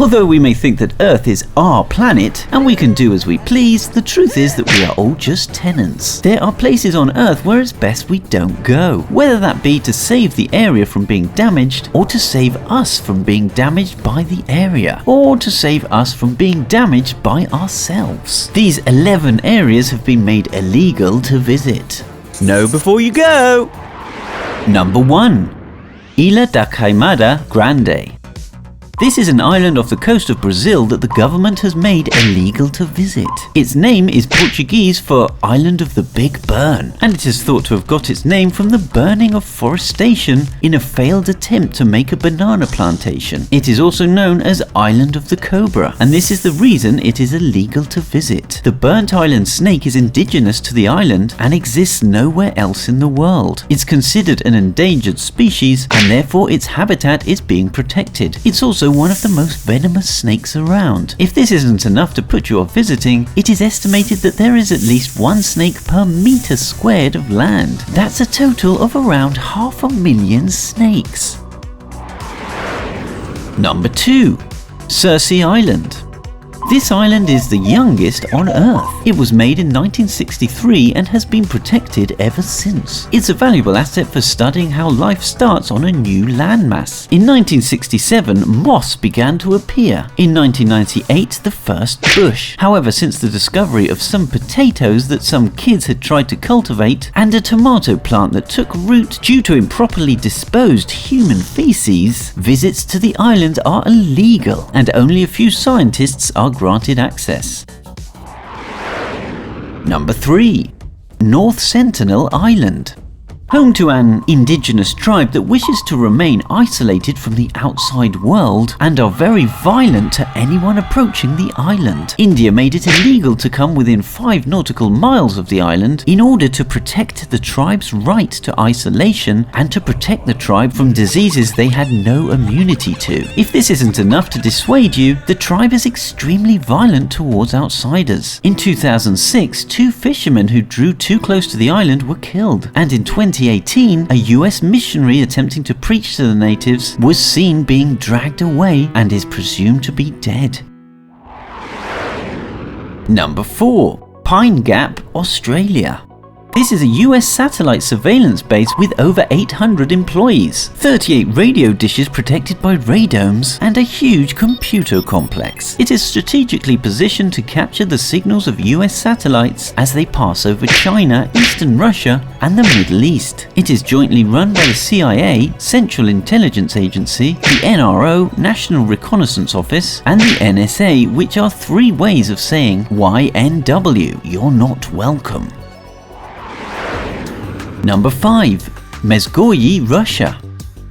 Although we may think that Earth is our planet and we can do as we please, the truth is that we are all just tenants. There are places on Earth where it's best we don't go, whether that be to save the area from being damaged, or to save us from being damaged by the area, or to save us from being damaged by ourselves. These 11 areas have been made illegal to visit. Know before you go! Number 1. Ilha da Queimada, Grande. This is an island off the coast of Brazil that the government has made illegal to visit. Its name is Portuguese for Island of the Big Burn, and it is thought to have got its name from the burning of forestation in a failed attempt to make a banana plantation. It is also known as Island of the Cobra, and this is the reason it is illegal to visit. The burnt island snake is indigenous to the island and exists nowhere else in the world. It's considered an endangered species, and therefore its habitat is being protected. It's also one of the most venomous snakes around. If this isn't enough to put you off visiting, it is estimated that there is at least one snake per meter squared of land. That's a total of around 500,000 snakes. Number 2. Cersei Island. This island is the youngest on Earth. It was made in 1963 and has been protected ever since. It's a valuable asset for studying how life starts on a new landmass. In 1967, moss began to appear. In 1998, the first bush. However, since the discovery of some potatoes that some kids had tried to cultivate, and a tomato plant that took root due to improperly disposed human feces, visits to the island are illegal, and only a few scientists are granted access. Number 3. North Sentinel Island. Home to an indigenous tribe that wishes to remain isolated from the outside world and are very violent to anyone approaching the island. India made it illegal to come within 5 nautical miles of the island in order to protect the tribe's right to isolation and to protect the tribe from diseases they had no immunity to. If this isn't enough to dissuade you, the tribe is extremely violent towards outsiders. In 2006, 2 fishermen who drew too close to the island were killed, and in 2018, a US missionary attempting to preach to the natives was seen being dragged away and is presumed to be dead. Number 4. Pine Gap, Australia. This is a US satellite surveillance base with over 800 employees, 38 radio dishes protected by radomes, and a huge computer complex. It is strategically positioned to capture the signals of US satellites as they pass over China, Eastern Russia, and the Middle East. It is jointly run by the CIA, Central Intelligence Agency, the NRO, National Reconnaissance Office, and the NSA, which are 3 ways of saying YNW, you're not welcome. Number 5. Mezgoy Russia.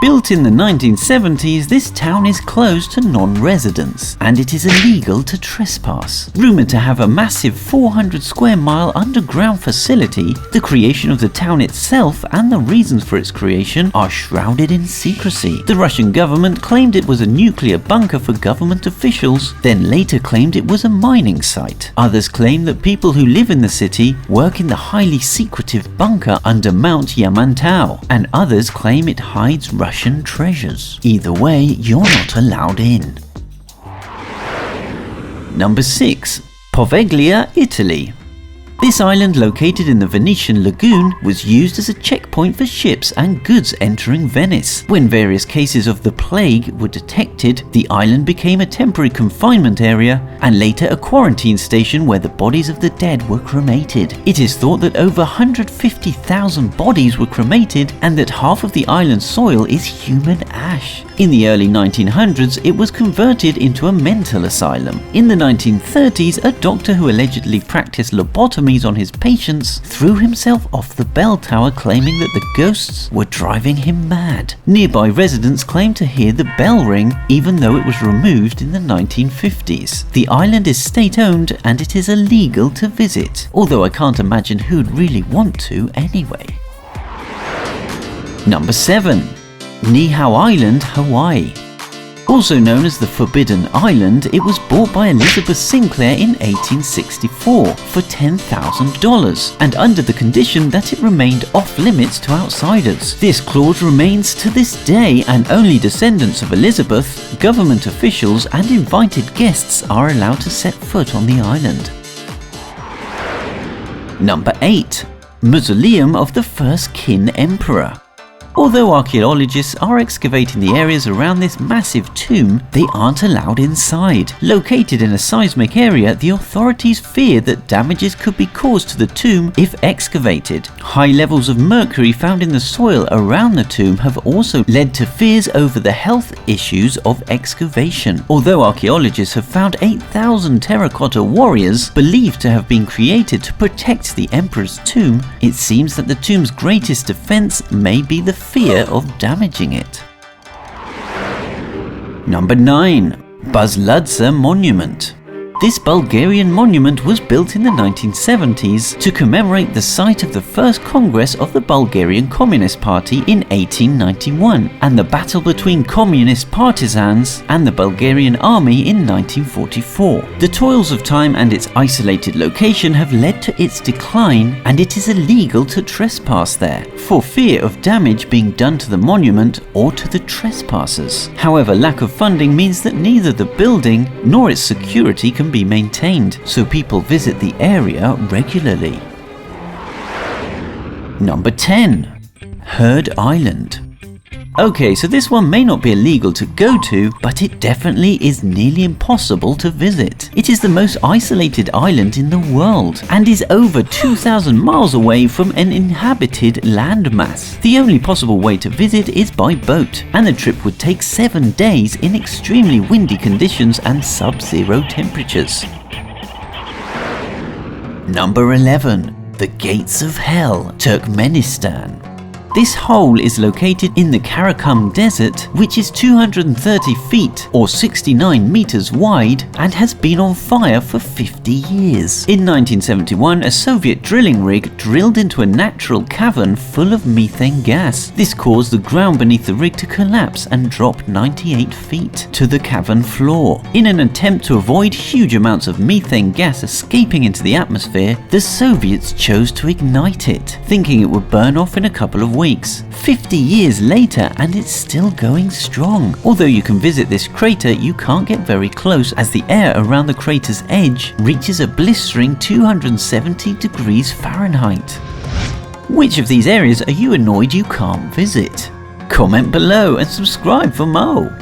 Built in the 1970s, this town is closed to non-residents, and it is illegal to trespass. Rumoured to have a massive 400 square mile underground facility, the creation of the town itself and the reasons for its creation are shrouded in secrecy. The Russian government claimed it was a nuclear bunker for government officials, then later claimed it was a mining site. Others claim that people who live in the city work in the highly secretive bunker under Mount Yamantau, and others claim it hides Russian treasures. Either way, you're not allowed in. Number 6. Pizziglia, Italy. This island, located in the Venetian lagoon, was used as a checkpoint for ships and goods entering Venice. When various cases of the plague were detected, the island became a temporary confinement area and later a quarantine station where the bodies of the dead were cremated. It is thought that over 150,000 bodies were cremated and that half of the island's soil is human ash. In the early 1900s, it was converted into a mental asylum. In the 1930s, a doctor who allegedly practiced lobotomy on his patients threw himself off the bell tower, claiming that the ghosts were driving him mad. Nearby residents claim to hear the bell ring, even though it was removed in the 1950s. The island is state-owned and it is illegal to visit, although I can't imagine who'd really want to anyway. Number 7. Nihao Island, Hawaii. Also known as the Forbidden Island, it was bought by Elizabeth Sinclair in 1864 for $10,000 and under the condition that it remained off limits to outsiders. This clause remains to this day, and only descendants of Elizabeth, government officials and invited guests are allowed to set foot on the island. Number 8. Mausoleum of the First Qin Emperor. Although archaeologists are excavating the areas around this massive tomb, they aren't allowed inside. Located in a seismic area, the authorities fear that damages could be caused to the tomb if excavated. High levels of mercury found in the soil around the tomb have also led to fears over the health issues of excavation. Although archaeologists have found 8,000 terracotta warriors believed to have been created to protect the emperor's tomb, it seems that the tomb's greatest defense may be the fear of damaging it. Number 9. Pizziglia Monument. This Bulgarian monument was built in the 1970s to commemorate the site of the first Congress of the Bulgarian Communist Party in 1891 and the battle between communist partisans and the Bulgarian army in 1944. The toils of time and its isolated location have led to its decline, and it is illegal to trespass there, for fear of damage being done to the monument or to the trespassers. However, lack of funding means that neither the building nor its security can be maintained, so people visit the area regularly. Number 10. Herd Island. Okay, so this one may not be illegal to go to, but it definitely is nearly impossible to visit. It is the most isolated island in the world and is over 2,000 miles away from an inhabited landmass. The only possible way to visit is by boat, and the trip would take 7 days in extremely windy conditions and sub-zero temperatures. Number 11. The Gates of Hell, Turkmenistan. This hole is located in the Karakum Desert, which is 230 feet or 69 meters wide and has been on fire for 50 years. In 1971, a Soviet drilling rig drilled into a natural cavern full of methane gas. This caused the ground beneath the rig to collapse and drop 98 feet to the cavern floor. In an attempt to avoid huge amounts of methane gas escaping into the atmosphere, the Soviets chose to ignite it, thinking it would burn off in a couple of weeks. 50 years later, and it's still going strong. Although you can visit this crater, you can't get very close as the air around the crater's edge reaches a blistering 270 degrees Fahrenheit. Which of these areas are you annoyed you can't visit? Comment below and subscribe for more.